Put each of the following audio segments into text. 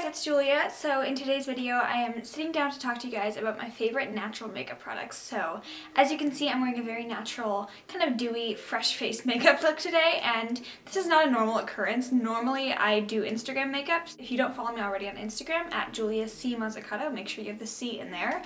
it's Julia. So in today's video I am sitting down to talk to you guys about my favorite natural makeup products. So as you can see, I'm wearing a very natural, kind of dewy, fresh face makeup look today, and this is not a normal occurrence. Normally I do Instagram makeup. If you don't follow me already on Instagram, at Julia C. Mazzucato, make sure you have the C in there.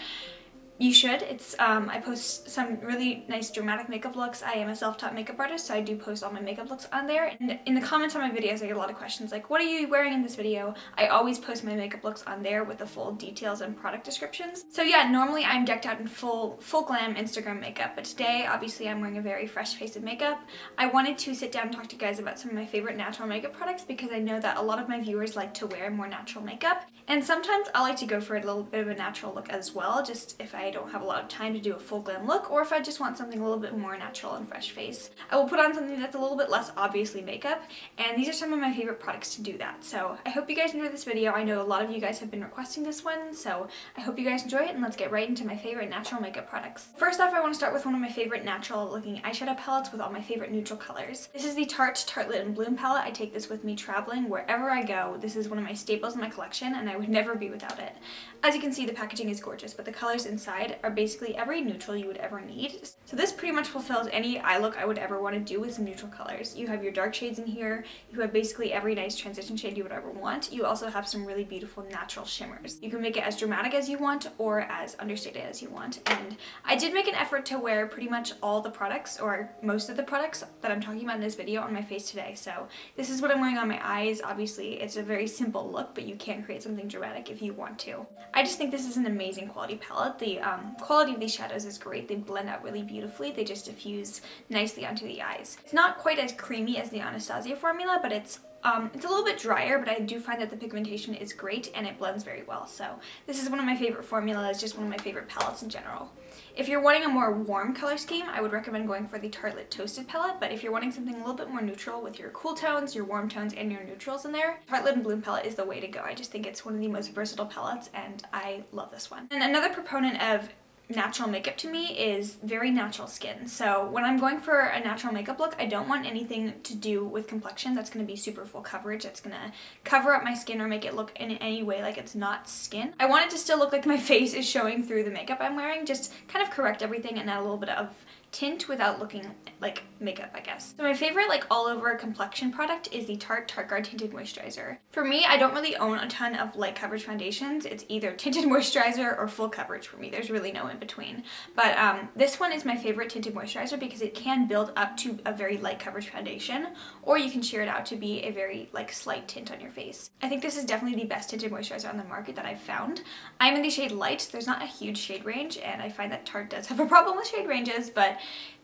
You should. I post some really nice dramatic makeup looks. I am a self-taught makeup artist, so I do post all my makeup looks on there. And in the comments on my videos, I get a lot of questions like, what are you wearing in this video? I always post my makeup looks on there with the full details and product descriptions. So yeah, normally I'm decked out in full glam Instagram makeup, but today, obviously, I'm wearing a very fresh face of makeup. I wanted to sit down and talk to you guys about some of my favorite natural makeup products because I know that a lot of my viewers like to wear more natural makeup. And sometimes I like to go for a little bit of a natural look as well, just if I don't have a lot of time to do a full glam look, or if I just want something a little bit more natural and fresh face. I will put on something that's a little bit less obviously makeup, and these are some of my favorite products to do that. So I hope you guys enjoy this video. I know a lot of you guys have been requesting this one, so I hope you guys enjoy it, and let's get right into my favorite natural makeup products. First off, I want to start with one of my favorite natural looking eyeshadow palettes with all my favorite neutral colors. This is the Tarte Tartelette and Bloom palette. I take this with me traveling wherever I go. This is one of my staples in my collection, and I would never be without it. As you can see, the packaging is gorgeous, but the colors inside are basically every neutral you would ever need. So this pretty much fulfills any eye look I would ever want to do with some neutral colors. You have your dark shades in here, you have basically every nice transition shade you would ever want. You also have some really beautiful natural shimmers. You can make it as dramatic as you want or as understated as you want. And I did make an effort to wear pretty much all the products, or most of the products that I'm talking about in this video, on my face today. So this is what I'm wearing on my eyes. Obviously it's a very simple look, but you can create something dramatic if you want to. I just think this is an amazing quality palette. The quality of these shadows is great. They blend out really beautifully. They just diffuse nicely onto the eyes. It's not quite as creamy as the Anastasia formula, but it's a little bit drier, but I do find that the pigmentation is great and it blends very well. So this is one of my favorite formulas, just one of my favorite palettes in general. If you're wanting a more warm color scheme, I would recommend going for the Tartelette Toasted palette, but if you're wanting something a little bit more neutral with your cool tones, your warm tones, and your neutrals in there, Tartelette and Bloom palette is the way to go. I just think it's one of the most versatile palettes, and I love this one. And another proponent of natural makeup to me is very natural skin. So when I'm going for a natural makeup look, I don't want anything to do with complexion that's going to be super full coverage, that's going to cover up my skin or make it look in any way like it's not skin. I want it to still look like my face is showing through the makeup I'm wearing, just kind of correct everything and add a little bit of tint without looking like makeup, I guess. So my favorite like all over complexion product is the Tarte Guard Tinted Moisturizer. For me, I don't really own a ton of light coverage foundations. It's either tinted moisturizer or full coverage for me. There's really no in between. But this one is my favorite tinted moisturizer because it can build up to a very light coverage foundation, or you can sheer it out to be a very like slight tint on your face. I think this is definitely the best tinted moisturizer on the market that I've found. I'm in the shade Light. There's not a huge shade range, and I find that Tarte does have a problem with shade ranges, but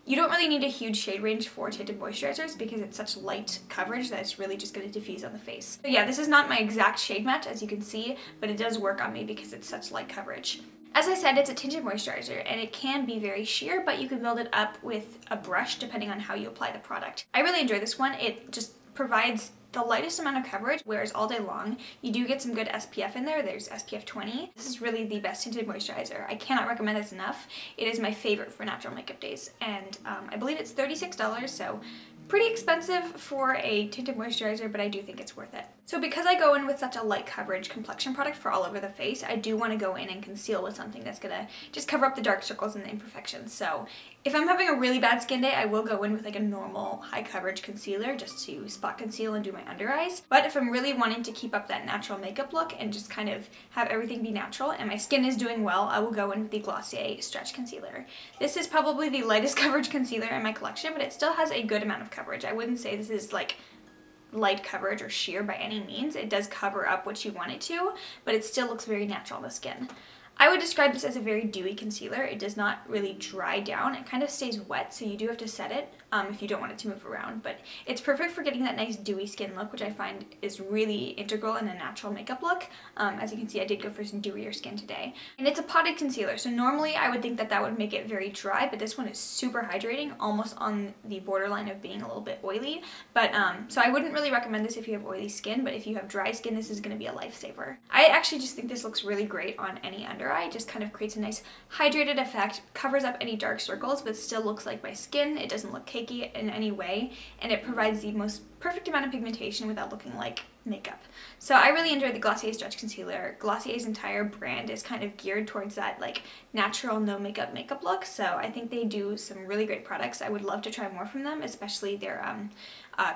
you don't really need a huge shade range for tinted moisturizers because it's such light coverage that it's really just going to diffuse on the face. So yeah, this is not my exact shade match, as you can see, but it does work on me because it's such light coverage. As I said, it's a tinted moisturizer, and it can be very sheer, but you can build it up with a brush depending on how you apply the product. I really enjoy this one. It just provides the lightest amount of coverage, wears all day long. You do get some good SPF in there. There's SPF 20. This is really the best tinted moisturizer. I cannot recommend this enough. It is my favorite for natural makeup days, and I believe it's $36, so pretty expensive for a tinted moisturizer, but I do think it's worth it. So because I go in with such a light coverage complexion product for all over the face, I do want to go in and conceal with something that's gonna just cover up the dark circles and the imperfections. So if I'm having a really bad skin day, I will go in with like a normal high coverage concealer just to spot conceal and do my under eyes. But if I'm really wanting to keep up that natural makeup look and just kind of have everything be natural and my skin is doing well, I will go in with the Glossier Stretch Concealer. This is probably the lightest coverage concealer in my collection, but it still has a good amount of coverage. I wouldn't say this is like light coverage or sheer by any means. It does cover up what you want it to, but it still looks very natural on the skin. I would describe this as a very dewy concealer. It does not really dry down. It kind of stays wet, so you do have to set it if you don't want it to move around. But it's perfect for getting that nice dewy skin look, which I find is really integral in a natural makeup look. As you can see, I did go for some dewier skin today. And it's a potted concealer, so normally I would think that that would make it very dry, but this one is super hydrating, almost on the borderline of being a little bit oily. But so I wouldn't really recommend this if you have oily skin, but if you have dry skin, this is going to be a lifesaver. I actually just think this looks really great on any under eye. It just kind of creates a nice hydrated effect, covers up any dark circles, but still looks like my skin. It doesn't look cakey in any way, and it provides the most perfect amount of pigmentation without looking like makeup. So I really enjoyed the Glossier Stretch Concealer. Glossier's entire brand is kind of geared towards that like natural no makeup look, so I think they do some really great products. I would love to try more from them, especially their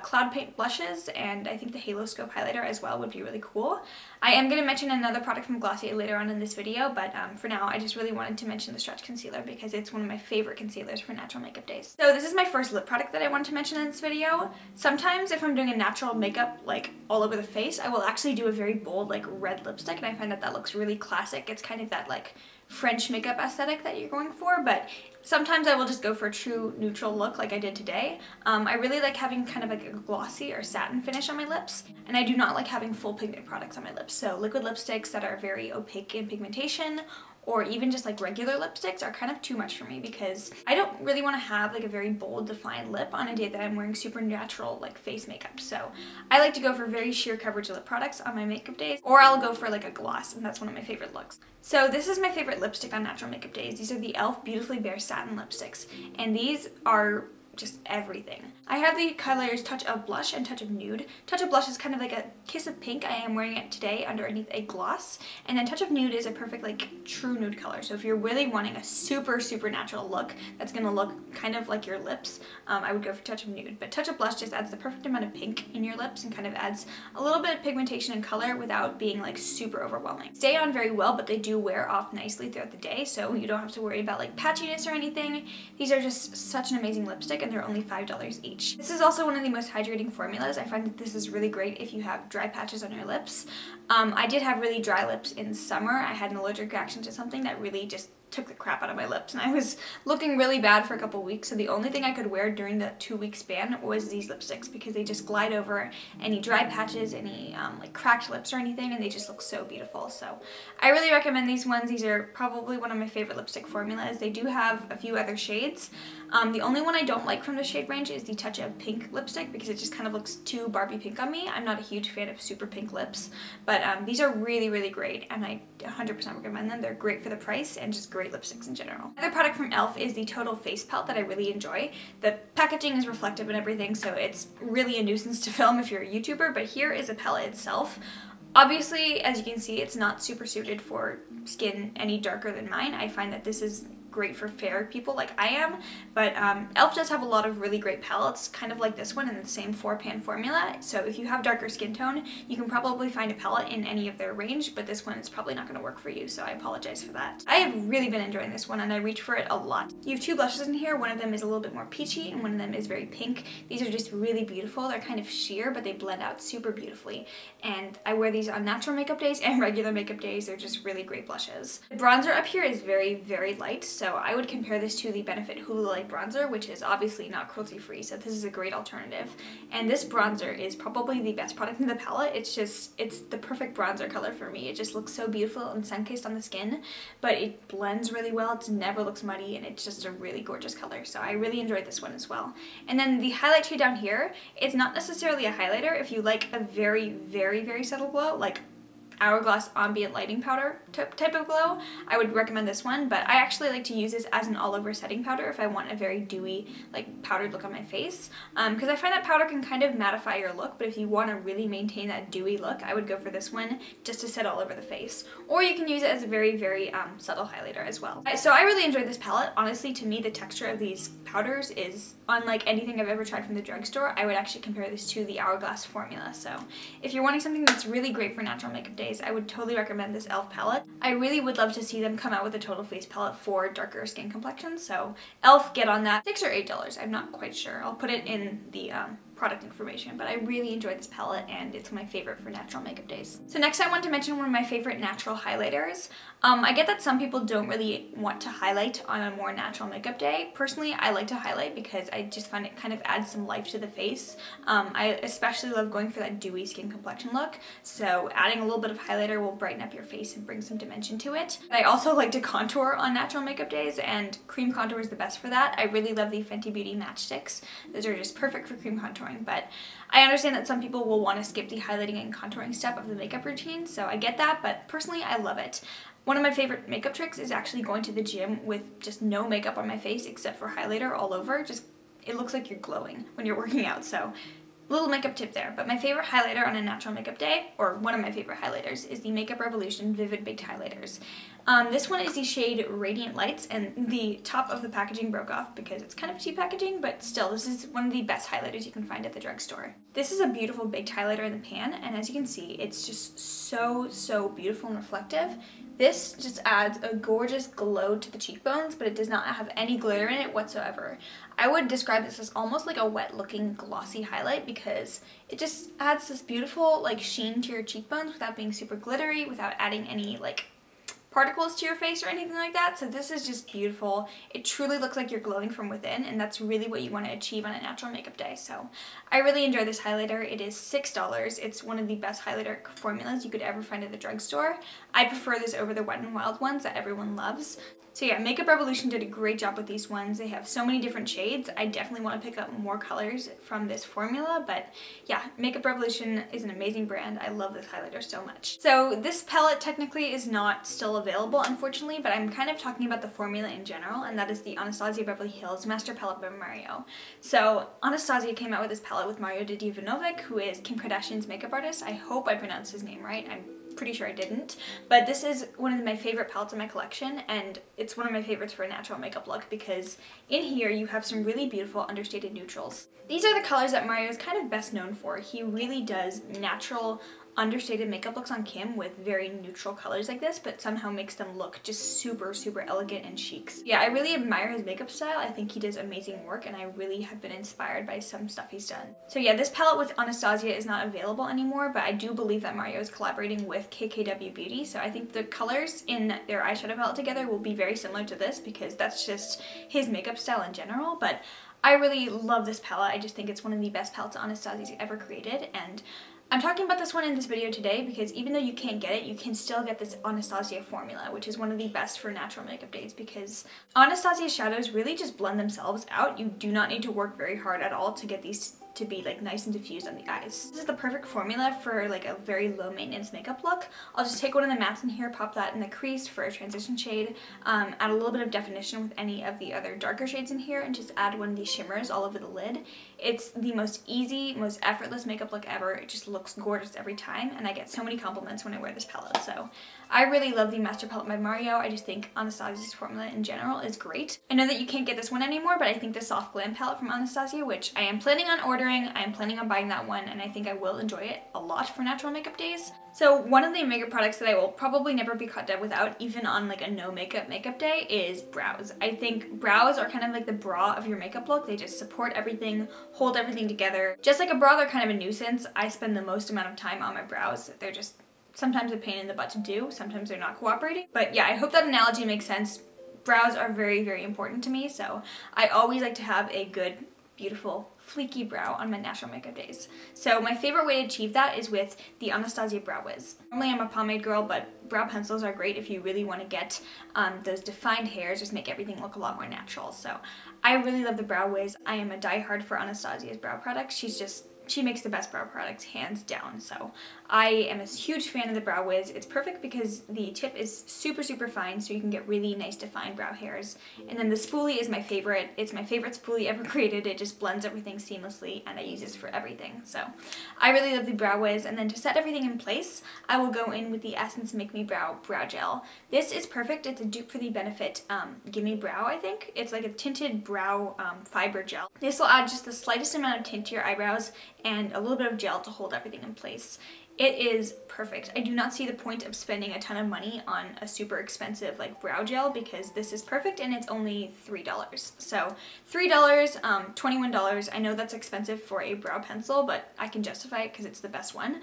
Cloud Paint blushes, and I think the Halo Scope highlighter as well would be really cool. I am going to mention another product from Glossier later on in this video, but for now I just really wanted to mention the Stretch Concealer because it's one of my favorite concealers for natural makeup days. So this is my first lip product that I wanted to mention in this video. Sometimes if I'm doing a natural makeup like all over the face, I will actually do a very bold like red lipstick, and I find that that looks really classic. It's kind of that like French makeup aesthetic that you're going for, but sometimes I will just go for a true neutral look like I did today. I really like having kind of like a glossy or satin finish on my lips, and I do not like having full pigment products on my lips. So liquid lipsticks that are very opaque in pigmentation, or even just like regular lipsticks, are kind of too much for me because I don't really want to have like a very bold defined lip on a day that I'm wearing super natural like face makeup. So I like to go for very sheer coverage lip products on my makeup days, or I'll go for like a gloss, and that's one of my favorite looks. So this is my favorite lipstick on natural makeup days. These are the e.l.f. Beautifully Bare Satin Lipsticks, and these are just everything. I have the colors Touch of Blush and Touch of Nude. Touch of Blush is kind of like a kiss of pink. I am wearing it today underneath a gloss. And then Touch of Nude is a perfect like true nude color. So if you're really wanting a super natural look that's going to look kind of like your lips, I would go for Touch of Nude. But Touch of Blush just adds the perfect amount of pink in your lips and kind of adds a little bit of pigmentation and color without being like super overwhelming. Stay on very well, but they do wear off nicely throughout the day, so you don't have to worry about like patchiness or anything. These are just such an amazing lipstick, and they're only $5 each. This is also one of the most hydrating formulas. I find that this is really great if you have dry patches on your lips. I did have really dry lips in summer. I had an allergic reaction to something that really just took the crap out of my lips, and I was looking really bad for a couple weeks, so the only thing I could wear during the 2-week span was these lipsticks because they just glide over any dry patches, any like cracked lips or anything, and they just look so beautiful. So I really recommend these ones. These are probably one of my favorite lipstick formulas. They do have a few other shades. The only one I don't like from the shade range is the Touch of Pink lipstick because it just kind of looks too Barbie pink on me. I'm not a huge fan of super pink lips, but these are really great, and I 100% recommend them. They're great for the price and just great lipsticks in general. Another product from e.l.f. is the Total Face Palette that I really enjoy. The packaging is reflective and everything, so it's really a nuisance to film if you're a YouTuber, but here is a palette itself. Obviously, as you can see, it's not super suited for skin any darker than mine. I find that this is great for fair people like I am, but e.l.f. does have a lot of really great palettes, kind of like this one in the same 4-pan formula, so if you have darker skin tone, you can probably find a palette in any of their range, but this one is probably not going to work for you, so I apologize for that. I have really been enjoying this one, and I reach for it a lot. You have 2 blushes in here. One of them is a little bit more peachy, and one of them is very pink. These are just really beautiful. They're kind of sheer, but they blend out super beautifully, and I wear these on natural makeup days and regular makeup days. They're just really great blushes. The bronzer up here is very light, so I would compare this to the Benefit Hulu Light Bronzer, which is obviously not cruelty-free, so this is a great alternative. And this bronzer is probably the best product in the palette. It's the perfect bronzer color for me. It just looks so beautiful and sun-kissed on the skin, but it blends really well. It never looks muddy, and it's just a really gorgeous color, so I really enjoyed this one as well. And then the highlight shade down here, it's not necessarily a highlighter. If you like a very subtle glow, like Hourglass Ambient Lighting Powder type of glow, I would recommend this one, but I actually like to use this as an all-over setting powder if I want a very dewy, like powdered look on my face, because I find that powder can kind of mattify your look, but if you want to really maintain that dewy look, I would go for this one just to set all over the face. Or you can use it as a very subtle highlighter as well. So I really enjoyed this palette. Honestly, to me, the texture of these powders is unlike anything I've ever tried from the drugstore. I would actually compare this to the Hourglass formula, so if you're wanting something that's really great for natural makeup days, I would totally recommend this e.l.f. palette. I really would love to see them come out with a total face palette for darker skin complexions, so e.l.f. get on that. $6 or $8, I'm not quite sure. I'll put it in the product information, but I really enjoyed this palette, and it's my favorite for natural makeup days. So next I want to mention one of my favorite natural highlighters. I get that some people don't really want to highlight on a more natural makeup day. Personally, I like to highlight because I just find it kind of adds some life to the face. I especially love going for that dewy skin complexion look, so adding a little bit of highlighter will brighten up your face and bring some dimension to it. I also like to contour on natural makeup days, and cream contour is the best for that. I really love the Fenty Beauty matchsticks. Those are just perfect for cream contouring, but I understand that some people will want to skip the highlighting and contouring step of the makeup routine, so I get that, but personally I love it. One of my favorite makeup tricks is actually going to the gym with just no makeup on my face except for highlighter all over. It looks like you're glowing when you're working out, so little makeup tip there. But my favorite highlighter on a natural makeup day, or one of my favorite highlighters, is the Makeup Revolution Vivid Baked Highlighters. This one is the shade Radiant Lights, and the top of the packaging broke off because it's kind of cheap packaging, but still, this is one of the best highlighters you can find at the drugstore. This is a beautiful baked highlighter in the pan, and as you can see, it's just so beautiful and reflective. This just adds a gorgeous glow to the cheekbones, but it does not have any glitter in it whatsoever. I would describe this as almost like a wet looking glossy highlight because it just adds this beautiful like sheen to your cheekbones without being super glittery, without adding any like particles to your face or anything like that. So this is just beautiful. It truly looks like you're glowing from within, and that's really what you want to achieve on a natural makeup day. So I really enjoy this highlighter. It is $6. It's one of the best highlighter formulas you could ever find at the drugstore. I prefer this over the Wet n Wild ones that everyone loves. So yeah, Makeup Revolution did a great job with these ones. They have so many different shades. I definitely want to pick up more colors from this formula, but yeah, Makeup Revolution is an amazing brand. I love this highlighter so much. So this palette technically is not still available, unfortunately, but I'm kind of talking about the formula in general, and that is the Anastasia Beverly Hills Master Palette by Mario. So Anastasia came out with this palette with Mario Dedivanovic, who is Kim Kardashian's makeup artist. I hope I pronounced his name right. I'm pretty sure I didn't, but this is one of my favorite palettes in my collection, and it's one of my favorites for a natural makeup look because in here you have some really beautiful understated neutrals. These are the colors that Mario is kind of best known for. He really does natural understated makeup looks on Kim with very neutral colors like this, but somehow makes them look just super elegant and chic. Yeah, I really admire his makeup style. I think he does amazing work, and I really have been inspired by some stuff he's done. So yeah, this palette with Anastasia is not available anymore, but I do believe that Mario is collaborating with KKW Beauty, so I think the colors in their eyeshadow palette together will be very similar to this because that's just his makeup style in general, but I really love this palette. I just think it's one of the best palettes Anastasia's ever created, and I'm talking about this one in this video today because even though you can't get it, you can still get this Anastasia formula, which is one of the best for natural makeup days because Anastasia's shadows really just blend themselves out. You do not need to work very hard at all to get these to be like nice and diffused on the eyes. This is the perfect formula for like a very low maintenance makeup look. I'll just take one of the mattes in here, pop that in the crease for a transition shade, add a little bit of definition with any of the other darker shades in here, and just add one of these shimmers all over the lid. It's the most easy, most effortless makeup look ever. It just looks gorgeous every time, and I get so many compliments when I wear this palette. So I really love the Master Palette by Mario. I just think Anastasia's formula in general is great. I know that you can't get this one anymore, but I think the Soft Glam palette from Anastasia, which I am planning on ordering, I am planning on buying that one, and I think I will enjoy it a lot for natural makeup days. So one of the makeup products that I will probably never be caught dead without, even on like a no makeup day, is brows. I think brows are kind of like the bra of your makeup look. They just support everything, hold everything together. Just like a bra, they're kind of a nuisance. I spend the most amount of time on my brows. They're just sometimes a pain in the butt to do. Sometimes they're not cooperating. But yeah, I hope that analogy makes sense. Brows are very important to me, so I always like to have a good, beautiful, fleeky brow on my natural makeup days. So my favorite way to achieve that is with the Anastasia Brow Wiz. Normally I'm a pomade girl, but brow pencils are great if you really want to get those defined hairs, just make everything look a lot more natural. So I really love the Brow Wiz. I am a diehard for Anastasia's brow products. She makes the best brow products, hands down. So I am a huge fan of the Brow Wiz. It's perfect because the tip is super fine, so you can get really nice defined brow hairs. And then the spoolie is my favorite. It's my favorite spoolie ever created. It just blends everything seamlessly, and I use this for everything. So I really love the Brow Wiz. And then to set everything in place, I will go in with the Essence Make Me Brow Brow Gel. This is perfect. It's a dupe for the Benefit Gimme Brow, I think. It's like a tinted brow fiber gel. This will add just the slightest amount of tint to your eyebrows and a little bit of gel to hold everything in place. It is perfect. I do not see the point of spending a ton of money on a super expensive like brow gel because this is perfect and it's only $3. So $3, $21. I know that's expensive for a brow pencil, but I can justify it because it's the best one.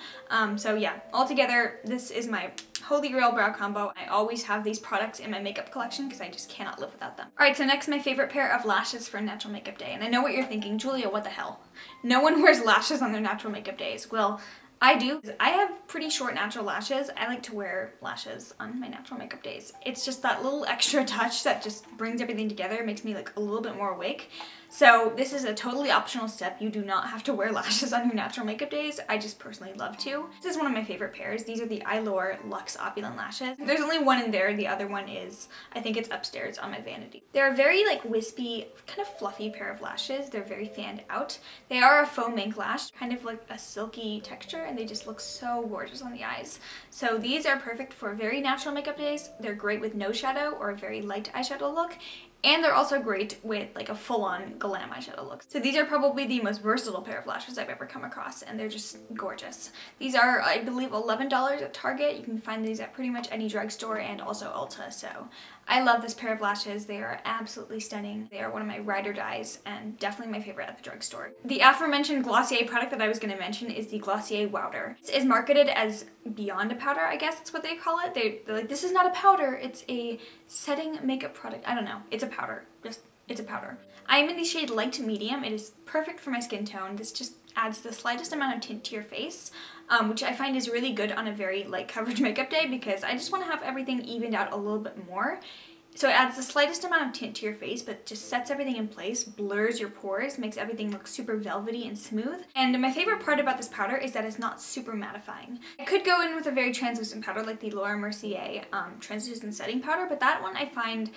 So yeah, altogether, this is my holy grail brow combo. I always have these products in my makeup collection because I just cannot live without them. Alright, so next, my favorite pair of lashes for a natural makeup day. And I know what you're thinking, Julia, what the hell? No one wears lashes on their natural makeup days. Well, I do. I have pretty short natural lashes. I like to wear lashes on my natural makeup days. It's just that little extra touch that just brings everything together, makes me look a little bit more awake. So this is a totally optional step. You do not have to wear lashes on your natural makeup days. I just personally love to. This is one of my favorite pairs. These are the Eylure Luxe Opulent Lashes. There's only one in there. The other one is, I think it's upstairs on my vanity. They're a very like wispy, kind of fluffy pair of lashes. They're very fanned out. They are a faux mink lash, kind of like a silky texture, and they just look so gorgeous on the eyes. So these are perfect for very natural makeup days. They're great with no shadow or a very light eyeshadow look. And they're also great with like a full-on glam eyeshadow look. So these are probably the most versatile pair of lashes I've ever come across, and they're just gorgeous. These are, I believe, $11 at Target. You can find these at pretty much any drugstore and also Ulta. So I love this pair of lashes. They are absolutely stunning. They are one of my ride or dies and definitely my favorite at the drugstore. The aforementioned Glossier product that I was going to mention is the Glossier Wowder. This is marketed as beyond a powder, I guess that's what they call it. They're like, this is not a powder, it's a setting makeup product. I don't know, it's a powder, it's a powder. I am in the shade light to medium. It is perfect for my skin tone. This just adds the slightest amount of tint to your face, which I find is really good on a very light coverage makeup day because I just want to have everything evened out a little bit more. So it adds the slightest amount of tint to your face, but just sets everything in place, blurs your pores, makes everything look super velvety and smooth. And my favorite part about this powder is that it's not super mattifying. I could go in with a very translucent powder like the Laura Mercier translucent setting powder, but that one I find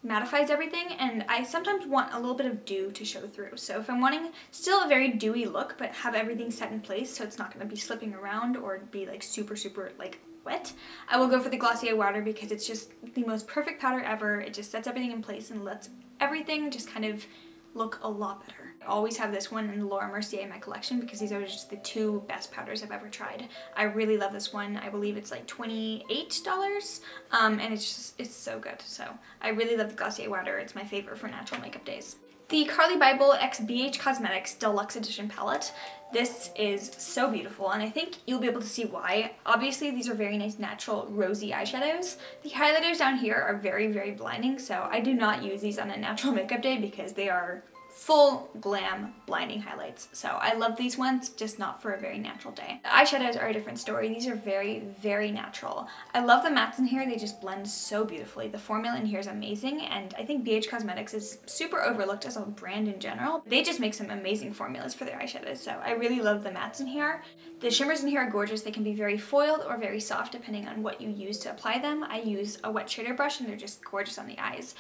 mattifies everything, and I sometimes want a little bit of dew to show through. So if I'm wanting still a very dewy look, but have everything set in place so it's not going to be slipping around or be like super like wet, I will go for the Glossier Wowder because it's just the most perfect powder ever. It just sets everything in place and lets everything just kind of look a lot better. I always have this one and the Laura Mercier in my collection because these are just the two best powders I've ever tried. I really love this one. I believe it's like $28, and it's so good. So I really love the Glossier Wowder. It's my favorite for natural makeup days. The CARLI BYBEL x BH Cosmetics Deluxe Edition palette. This is so beautiful, and I think you'll be able to see why. Obviously, these are very nice natural rosy eyeshadows. The highlighters down here are very, very blinding, so I do not use these on a natural makeup day because they are full glam blinding highlights. So I love these ones, just not for a very natural day. The eyeshadows are a different story. These are very, very natural. I love the mattes in here. They just blend so beautifully. The formula in here is amazing, and I think BH Cosmetics is super overlooked as a brand in general. They just make some amazing formulas for their eyeshadows, so I really love the mattes in here. The shimmers in here are gorgeous. They can be very foiled or very soft depending on what you use to apply them. I use a wet shader brush and they're just gorgeous on the eyes.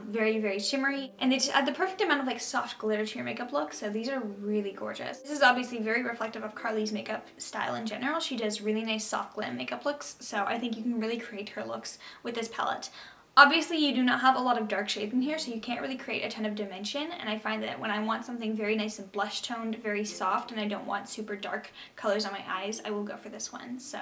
Very, very shimmery, and they just add the perfect amount of like soft glitter to your makeup look, so these are really gorgeous. This is obviously very reflective of CARLI's makeup style in general. She does really nice soft glam makeup looks, so I think you can really create her looks with this palette. Obviously, you do not have a lot of dark shades in here, so you can't really create a ton of dimension, and I find that when I want something very nice and blush toned, very soft, and I don't want super dark colors on my eyes, I will go for this one. So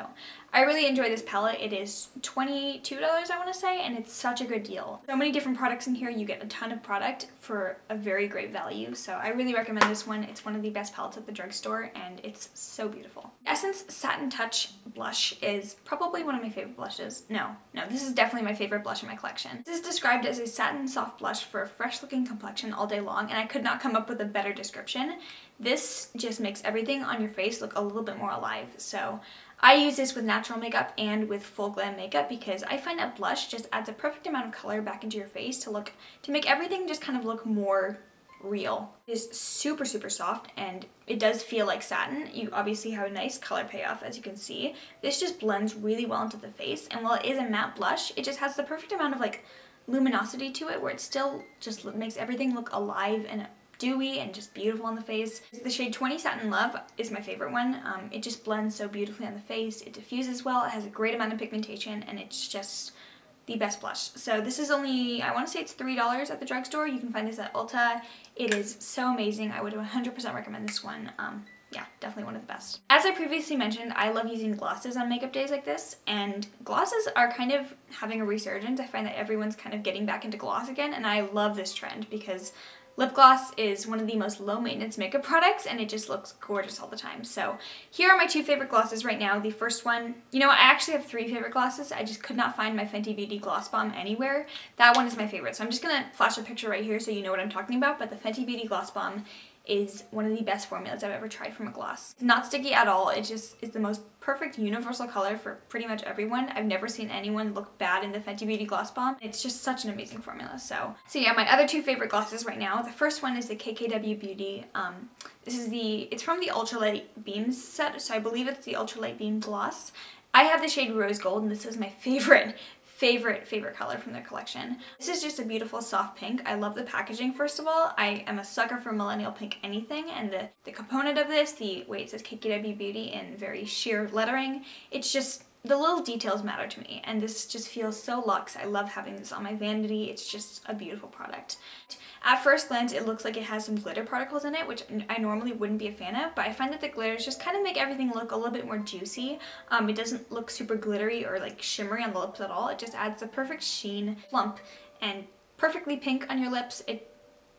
I really enjoy this palette. It is $22, I want to say, and it's such a good deal. So many different products in here. You get a ton of product for a very great value, so I really recommend this one. It's one of the best palettes at the drugstore, and it's so beautiful. Essence Satin Touch blush is probably one of my favorite blushes. No, this is definitely my favorite blush in my collection. This is described as a satin soft blush for a fresh looking complexion all day long, and I could not come up with a better description. This just makes everything on your face look a little bit more alive. So I use this with natural makeup and with full glam makeup because I find that blush just adds a perfect amount of color back into your face to make everything just kind of look more real. It is super, super soft, and it does feel like satin. You obviously have a nice color payoff, as you can see. This just blends really well into the face, and while it is a matte blush, it just has the perfect amount of like luminosity to it where it still just makes everything look alive and dewy and just beautiful on the face. The shade 20 Satin Love is my favorite one. It just blends so beautifully on the face. It diffuses well, it has a great amount of pigmentation, and it's just the best blush. So this is only, I want to say it's $3 at the drugstore. You can find this at Ulta. It is so amazing. I would 100% recommend this one. Yeah, definitely one of the best. As I previously mentioned, I love using glosses on makeup days like this, and glosses are kind of having a resurgence. I find that everyone's kind of getting back into gloss again, and I love this trend because lip gloss is one of the most low maintenance makeup products, and it just looks gorgeous all the time. So here are my two favorite glosses right now. The first one, you know, I actually have three favorite glosses. I just could not find my Fenty Beauty Gloss Bomb anywhere. That one is my favorite. So I'm just gonna flash a picture right here so you know what I'm talking about, but the Fenty Beauty Gloss Bomb is one of the best formulas I've ever tried from a gloss. It's not sticky at all. It just is the most perfect universal color for pretty much everyone. I've never seen anyone look bad in the Fenty Beauty Gloss Bomb. It's just such an amazing formula. So yeah, my other two favorite glosses right now. The first one is the KKW Beauty. It's from the Ultralight Beams set, so I believe it's the Ultralight Beam Gloss. I have the shade Rose Gold, and this is my favorite color from their collection. This is just a beautiful soft pink. I love the packaging, first of all. I am a sucker for millennial pink anything, and the component of this, it says KKW Beauty in very sheer lettering. It's just, the little details matter to me, and this just feels so luxe. I love having this on my vanity. It's just a beautiful product. At first glance, it looks like it has some glitter particles in it, which I normally wouldn't be a fan of, but I find that the glitters just kind of make everything look a little bit more juicy. It doesn't look super glittery or like shimmery on the lips at all. It just adds the perfect sheen, plump, and perfectly pink on your lips. It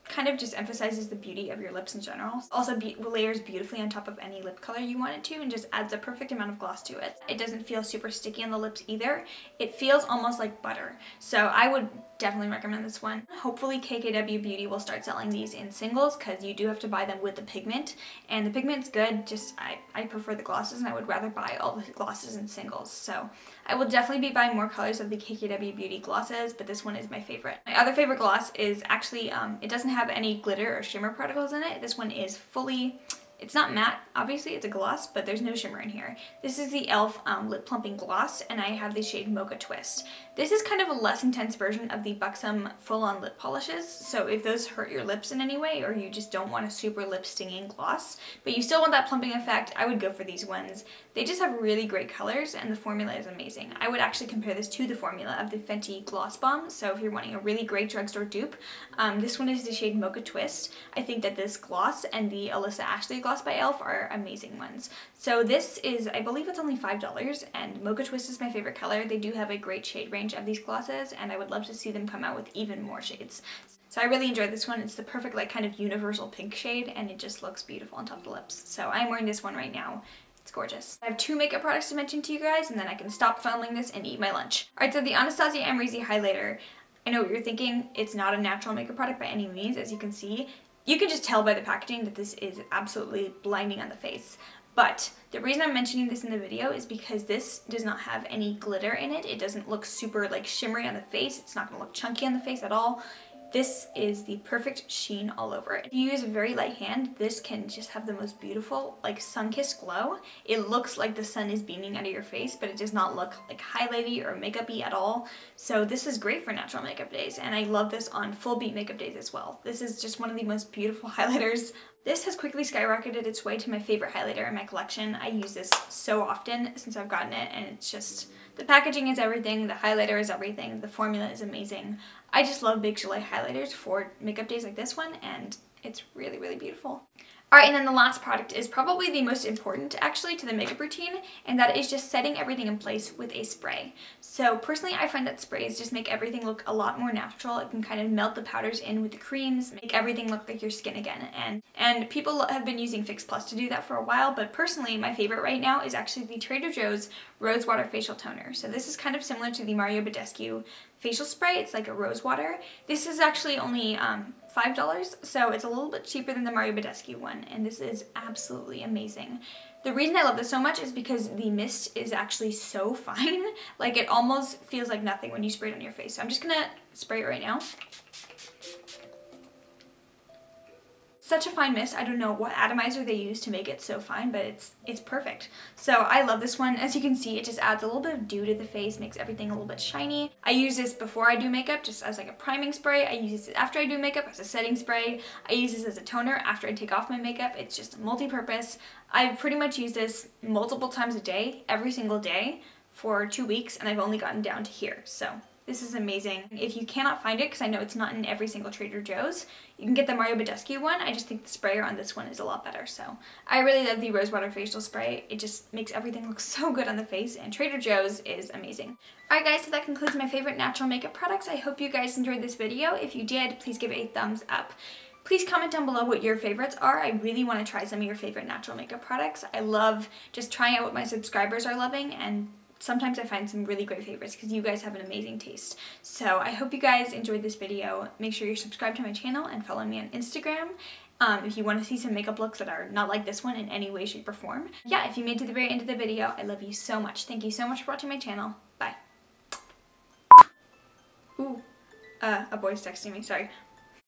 kind of just emphasizes the beauty of your lips in general. Also layers beautifully on top of any lip color you want it to, and just adds a perfect amount of gloss to it. It doesn't feel super sticky on the lips either. It feels almost like butter. So I would definitely recommend this one. Hopefully KKW Beauty will start selling these in singles, because you do have to buy them with the pigment, and the pigment's good, just I prefer the glosses, and I would rather buy all the glosses in singles. So I will definitely be buying more colors of the KKW Beauty glosses, but this one is my favorite. My other favorite gloss is actually, it doesn't have any glitter or shimmer particles in it. This one is fully, it's not matte, obviously it's a gloss, but there's no shimmer in here. This is the e.l.f. Lip Plumping Gloss, and I have the shade Mocha Twist. This is kind of a less intense version of the Buxom full-on lip polishes, so if those hurt your lips in any way, or you just don't want a super lip stinging gloss, but you still want that plumping effect, I would go for these ones. They just have really great colors, and the formula is amazing. I would actually compare this to the formula of the Fenty Gloss Bomb, so if you're wanting a really great drugstore dupe, this one is the shade Mocha Twist. I think that this gloss and the Alyssa Ashley gloss by e.l.f. are amazing ones. So this is, I believe it's only $5, and Mocha Twist is my favorite color. They do have a great shade range of these glosses, and I would love to see them come out with even more shades. So I really enjoyed this one. It's the perfect like kind of universal pink shade, and it just looks beautiful on top of the lips. So I'm wearing this one right now. It's gorgeous. I have two makeup products to mention to you guys, and then I can stop filming this and eat my lunch. Alright, so the Anastasia Amrezy highlighter. I know what you're thinking. It's not a natural makeup product by any means. As you can see, you can just tell by the packaging that this is absolutely blinding on the face. But the reason I'm mentioning this in the video is because this does not have any glitter in it. It doesn't look super like shimmery on the face. It's not going to look chunky on the face at all. This is the perfect sheen all over it. If you use a very light hand, this can just have the most beautiful, like, sun-kissed glow. It looks like the sun is beaming out of your face, but it does not look like highlighty or makeup-y at all. So this is great for natural makeup days, and I love this on full beat makeup days as well. This is just one of the most beautiful highlighters. This has quickly skyrocketed its way to my favorite highlighter in my collection. I use this so often since I've gotten it, and it's just, the packaging is everything, the highlighter is everything, the formula is amazing. I just love big Gillette highlighters for makeup days like this one, and it's really, really beautiful. Alright, and then the last product is probably the most important actually to the makeup routine, and that is just setting everything in place with a spray. So personally, I find that sprays just make everything look a lot more natural. It can kind of melt the powders in with the creams, make everything look like your skin again. And people have been using Fix Plus to do that for a while, but personally my favorite right now is actually the Trader Joe's Rosewater Facial Toner. So this is kind of similar to the Mario Badescu facial spray. It's like a Rosewater. This is actually only $5, so it's a little bit cheaper than the Mario Badescu one, and this is absolutely amazing. The reason I love this so much is because the mist is actually so fine. Like, it almost feels like nothing when you spray it on your face. So I'm just gonna spray it right now. Such a fine mist. I don't know what atomizer they use to make it so fine, but it's perfect. So I love this one. As you can see, it just adds a little bit of dew to the face, makes everything a little bit shiny. I use this before I do makeup just as like a priming spray. I use this after I do makeup as a setting spray. I use this as a toner after I take off my makeup. It's just multi-purpose. I pretty much use this multiple times a day, every single day for 2 weeks, and I've only gotten down to here. So this is amazing. If you cannot find it, because I know it's not in every single Trader Joe's, you can get the Mario Badescu one. I just think the sprayer on this one is a lot better. So I really love the Rosewater Facial Spray. It just makes everything look so good on the face, and Trader Joe's is amazing. Alright guys, so that concludes my favorite natural makeup products. I hope you guys enjoyed this video. If you did, please give it a thumbs up. Please comment down below what your favorites are. I really want to try some of your favorite natural makeup products. I love just trying out what my subscribers are loving, and sometimes I find some really great favorites because you guys have an amazing taste. So I hope you guys enjoyed this video. Make sure you're subscribed to my channel and follow me on Instagram. if you want to see some makeup looks that are not like this one in any way, shape, or form. Yeah, if you made it to the very end of the video, I love you so much. Thank you so much for watching my channel. Bye. Ooh, a boy's texting me, sorry.